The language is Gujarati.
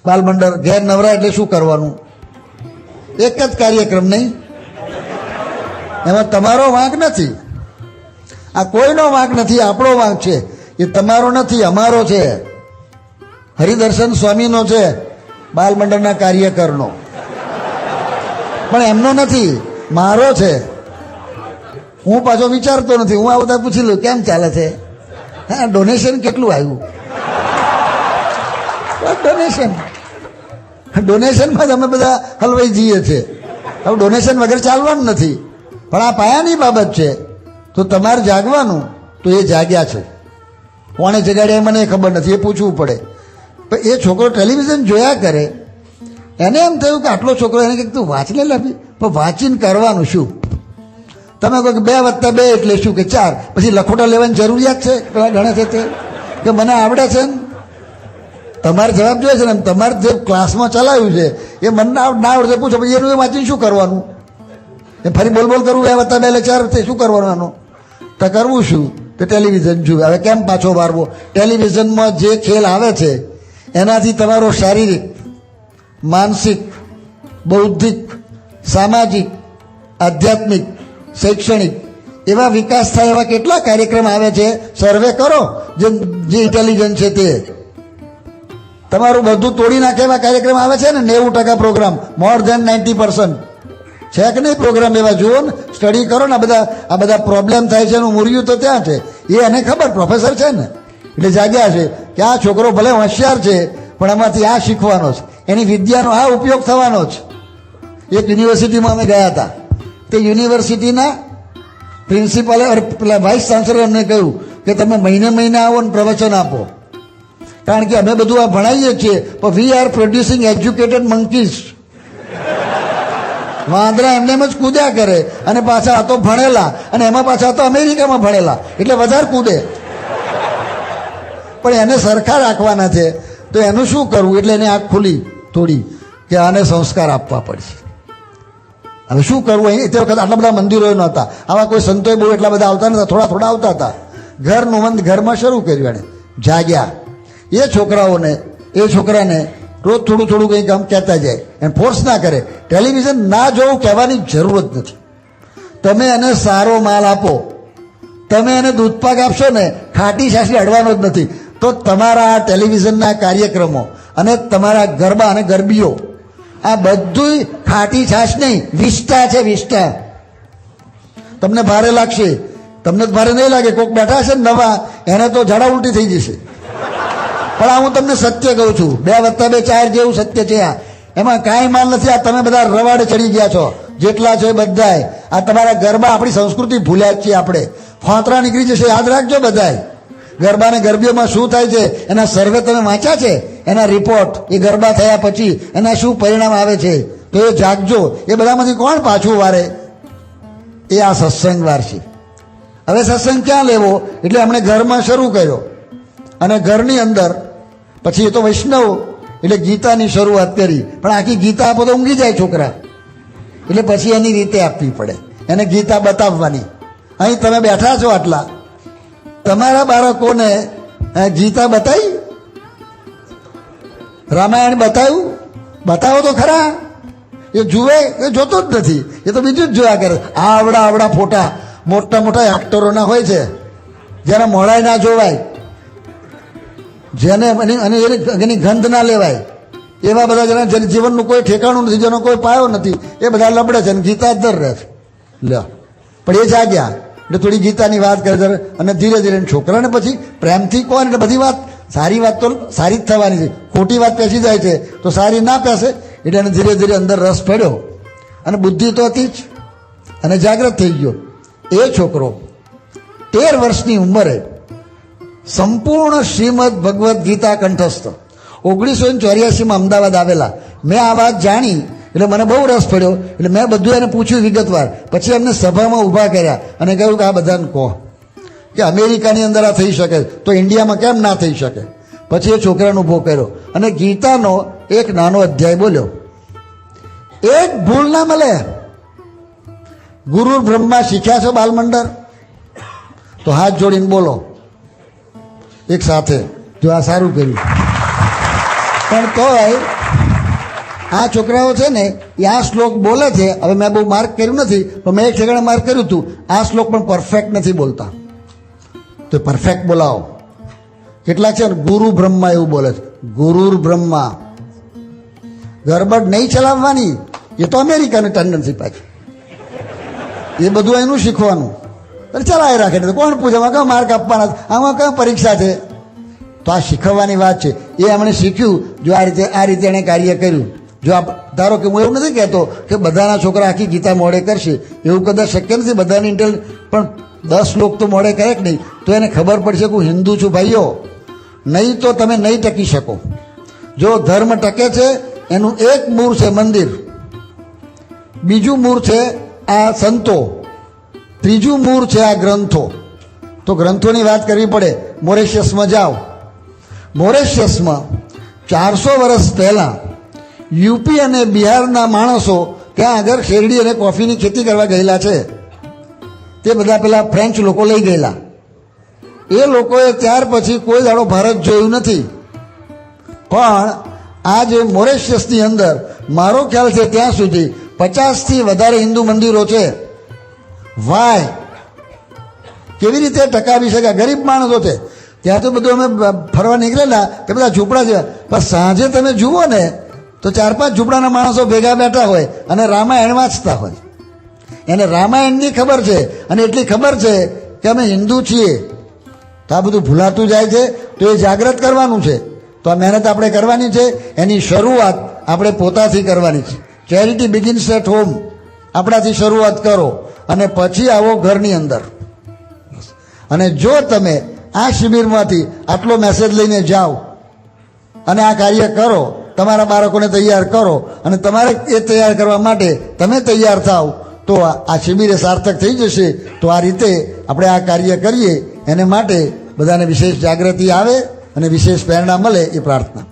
બાલમંડળ ઘેર નવરા એટલે શું કરવાનું? એક જ કાર્યક્રમ નહીં, એમાં તમારો વાંક નથી. આ કોઈનો વાંક નથી, આપણો વાંક છે. એ તમારો નથી, અમારો છે. હરિદર્શન સ્વામીનો છે, બાલમંડળના કાર્યકરનો, પણ એમનો નથી, મારો છે. હું પાછો વિચારતો નથી. હું આ બધા પૂછી લઉં કેમ ચાલે છે, હા ડોનેશન કેટલું આવ્યું, ડોનેશનમાં જ અમે બધા હલવાઈ જઈએ છીએ. હવે ડોનેશન વગર ચાલવાનું નથી, પણ આ પાયાની બાબત છે. તો તમારે જાગવાનું, તો એ જાગ્યા છે. કોણે જગાડ્યા મને ખબર નથી, એ પૂછવું પડે. પણ એ છોકરો ટેલિવિઝન જોયા કરે, એને એમ થયું કે આટલો છોકરો, એને કંઈક તું વાંચને લાવી, પણ વાંચીને કરવાનું શું? તમે કહો કે 2 + 2 એટલે શું કે 4, પછી લખોટા લેવાની જરૂરિયાત છે? પેલા ગણે છે તે કે મને આવડે છે ને? તમારે જવાબ જોઈએ છે ને, તમારે જે ક્લાસમાં ચલાવ્યું છે એ મને ના આવડે પૂછો, પછી એનું વાંચીને શું કરવાનું? એ ફરી બોલ કરવું 2 + 2 એટલે 4 તે શું કરવાનું? આનો તો કરવું શું? તો ટેલિવિઝન જુએ. હવે કેમ પાછો વારવો? ટેલિવિઝનમાં જે ખેલ આવે છે એનાથી તમારો શારીરિક, માનસિક, બૌદ્ધિક, સામાજિક, આધ્યાત્મિક, શૈક્ષણિક એવા વિકાસ થાય એવા કેટલા કાર્યક્રમ આવે છે. સર્વે કરો જે ઇન્ટેલિજન્ટ છે તે. તમારું બધું તોડી નાખે એવા કાર્યક્રમ આવે છે ને, 90% પ્રોગ્રામ, મોર ધેન 90% છે કે નહીં પ્રોગ્રામ એવા? જુઓ ને, સ્ટડી કરો ને. આ બધા પ્રોબ્લેમ થાય છે એનું મૂર્યું તો ત્યાં છે. એ એને ખબર, પ્રોફેસર છે ને, એટલે જાગ્યા છે કે આ છોકરો ભલે હોશિયાર છે પણ આમાંથી આ શીખવાનો છે, એની વિદ્યાનો આ ઉપયોગ થવાનો છે. એક યુનિવર્સિટીમાં અમે ગયા હતા. તે યુનિવર્સિટીના પ્રિન્સિપાલે પેલા વાઇસ ચાન્સલરે અમને કહ્યું કે તમે મહિને આવો ને પ્રવચન આપો, કારણ કે અમે બધું આ ભણાવીએ છીએ પણ we are producing educated monkeys. વાંદરા એમને એમ જ કૂદ્યા કરે, અને પાછા આ તો ભણેલા, અને એમાં પાછા તો અમેરિકામાં ભણેલા, એટલે વધારે કૂદે. પણ એને સરખા રાખવાના છે, તો એનું શું કરવું? એટલે એને આંખ ખુલી થોડી કે આને સંસ્કાર આપવા પડશે. હવે શું કરવું? અહીં તે વખત આટલા બધા મંદિરો નહોતા, આવા કોઈ સંતોય બહુ એટલા બધા આવતા નતા, થોડા આવતા હતા. ઘરનું મંદ ઘરમાં શરૂ કર્યું એણે. જાગ્યા. એ છોકરાને રોજ થોડું કંઈક કામ કહેતા જાય, એને ફોર્સ ના કરે. ટેલિવિઝન ના જોવું કહેવાની જરૂર જ નથી. તમે એને સારો માલ આપો, તમે એને દૂધપાક આપશો ને, ખાટી છાશી અડવાનો જ નથી. તો તમારા આ ટેલિવિઝનના કાર્યક્રમો અને તમારા ગરબા અને ગરબીઓ આ બધું ખાટી છાશ નહીં, વિષ્ટા છે, વિષ્ટા. તમને ભારે લાગશે, તમને ભારે નહીં લાગે. કોઈક બેઠા છે ને નવા, એને તો ઝાડા ઉલટી થઈ જશે. પણ આ હું તમને સત્ય કહું છું, 2 + 2 4 જેવું સત્ય છે. એમાં કાંઈ માલ નથી. આ તમે બધા રવાડે ચડી ગયા છો, જેટલા છો એ બધાય. આ તમારા ગરબા, આપણી સંસ્કૃતિ ભૂલ્યા જ છીએ આપણે. ફોતરા નીકળી જશે, યાદ રાખજો બધાય. ગરબા અને ગરબીઓમાં શું થાય છે એના સર્વે તમે વાંચ્યા છે, એના રિપોર્ટ, એ ગરબા થયા પછી એના શું પરિણામ આવે છે, તો એ જાગજો. એ બધામાંથી કોણ પાછું વારે? એ આ સત્સંગ વારશે. હવે સત્સંગ ક્યાં લેવો? એટલે એમણે ઘરમાં શરૂ કર્યો, અને ઘરની અંદર પછી એ તો વૈષ્ણવ એટલે ગીતાની શરૂઆત કરી. પણ આખી ગીતા આપો તો ઊંઘી જાય છોકરા, એટલે પછી એની રીતે આપવી પડે, એને ગીતા બતાવવાની. અહીં તમે બેઠા છો આટલા, તમારા બાળકોને ગીતા બતાવી, રામાયણ બતાવ્યું? બતાવો તો ખરા. એ જુએ? એ જોતો જ નથી, એ તો બીજું જ જોયા કરે. આવડા ફોટા મોટા એક્ટરોના હોય છે, જેને મોઢાય ના જોવાય, જેને એની ગંધ ના લેવાય, એવા બધા જેના જીવનનું કોઈ ઠેકાણું નથી, જેનો કોઈ પાયો નથી, એ બધા લબડે છે, અને ગીતા દર રહે છે. લ્યો, પણ એ જાગ્યા એટલે થોડી ગીતાની વાત કરે છે, અને ધીરે છોકરાને પછી પ્રેમથી કહો, એટલે બધી વાત, સારી વાત તો સારી જ થવાની છે. ખોટી વાત પેસી જાય છે તો સારી ના પેસે. એટલે એને ધીરે અંદર રસ પડ્યો, અને બુદ્ધિ તો હતી જ, અને જાગ્રત થઈ ગયો. એ છોકરો 13 વર્ષની ઉંમરે સંપૂર્ણ શ્રીમદ ભગવદ્ ગીતા કંઠસ્થ. 1984માં અમદાવાદ આવેલા. મેં આ વાત જાણી એટલે મને બહુ રસ પડ્યો, એટલે મેં બધું એને પૂછ્યું વિગતવાર. પછી એમને સભામાં ઊભા કર્યા અને કહ્યું કે આ બધાને કહો કે અમેરિકાની અંદર આ થઈ શકે તો ઇન્ડિયામાં કેમ ના થઈ શકે. પછી એ છોકરાને ઊભો કર્યો અને ગીતાનો એક નાનો અધ્યાય બોલ્યો. એક ભૂલ ના મળે. ગુરુ બ્રહ્મા શીખ્યા છો બાલમંડળ? તો હાથ જોડીને બોલો એક સાથે, જો આ સારું કર્યું. પણ તોય આ છોકરાઓ છે ને એ આ શ્લોક બોલે છે. હવે મેં બહુ માર્ક કર્યું નથી, પણ મેં એક ઠેકાણે માર્ક કર્યું હતું. આ શ્લોક પણ પરફેક્ટ નથી બોલતા, તો પરફેક્ટ બોલાવો. કેટલાક છે ને ગુરુ બ્રહ્મા એવું બોલે છે, ગુરુર બ્રહ્મા. ગરબડ નહીં ચલાવવાની, એ તો અમેરિકાની ટેન્ડન્સી પાછી, એ બધું એનું શીખવાનું. ચલાવી રાખે તો કોણ પૂછે, આમાં કયો માર્ક આપવાના, આમાં કયો પરીક્ષા છે? તો આ શીખવવાની વાત છે. એ એમણે શીખ્યું, જો આ રીતે એણે કાર્ય કર્યું. જો ધારો કે હું એવું નથી કહેતો કે બધાના છોકરા આખી ગીતા મોડે કરશે, એવું કદાચ શક્ય નથી. બધાની પણ 10 લોક તો મોડે કરે કે નહીં, તો એને ખબર પડશે કે હું હિન્દુ છું ભાઈઓ. નહીં તો તમે નહીં ટકી શકો. જો ધર્મ ટકે છે એનું એક મૂળ છે મંદિર, બીજું મૂળ છે આ સંતો, ત્રીજું મૂળ છે આ ગ્રંથો. તો ગ્રંથોની વાત કરવી પડે. મોરેશિયસમાં જાઓ. મોરેશિયસમાં 400 વર્ષ પહેલાં યુપી અને બિહારના માણસો ત્યાં આગળ શેરડી અને કોફીની ખેતી કરવા ગયેલા છે. તે બધા પેલા ફ્રેન્ચ લોકો લઈ ગયેલા. એ લોકોએ ત્યાર પછી કોઈ દાડો ભારત જોયું નથી. પણ આ જે મોરેશિયસની અંદર મારો ખ્યાલ છે ત્યાં સુધી 50થી વધારે હિન્દુ મંદિરો છે. વાય કેવી રીતે ટકાવી શકે? ગરીબ માણસો છે. ત્યાં તો બધું અમે ફરવા નીકળેલા તે બધા ઝૂંપડા છે, પણ સાંજે તમે જુઓ ને તો 4-5 ઝૂંપડાના માણસો ભેગા બેઠા હોય અને રામાયણ વાંચતા હોય. એને રામાયણની ખબર છે અને એટલી ખબર છે કે અમે હિન્દુ છીએ. તો આ બધું ભૂલાતું જાય છે. તો એ જાગૃત કરવાનું છે. તો આ મહેનત આપણે કરવાની છે. એની શરૂઆત આપણે પોતાથી કરવાની છે. Charity begins at home. આપણાથી શરૂઆત કરો અને પછી આવો ઘરની અંદર. અને જો તમે આ શિબિરમાંથી આટલો મેસેજ લઈને જાઓ અને આ કાર્ય કરો, તમારા બાળકોને તૈયાર કરો અને તમારે એ તૈયાર કરવા માટે તમે તૈયાર થાવ, તો આ શિબિર સાર્થક થઈ જશે. તો આ રીતે આપણે આ કાર્ય કરીએ, એને માટે બધાને વિશેષ જાગૃતિ આવે અને વિશેષ પ્રેરણા મળે એ પ્રાર્થના.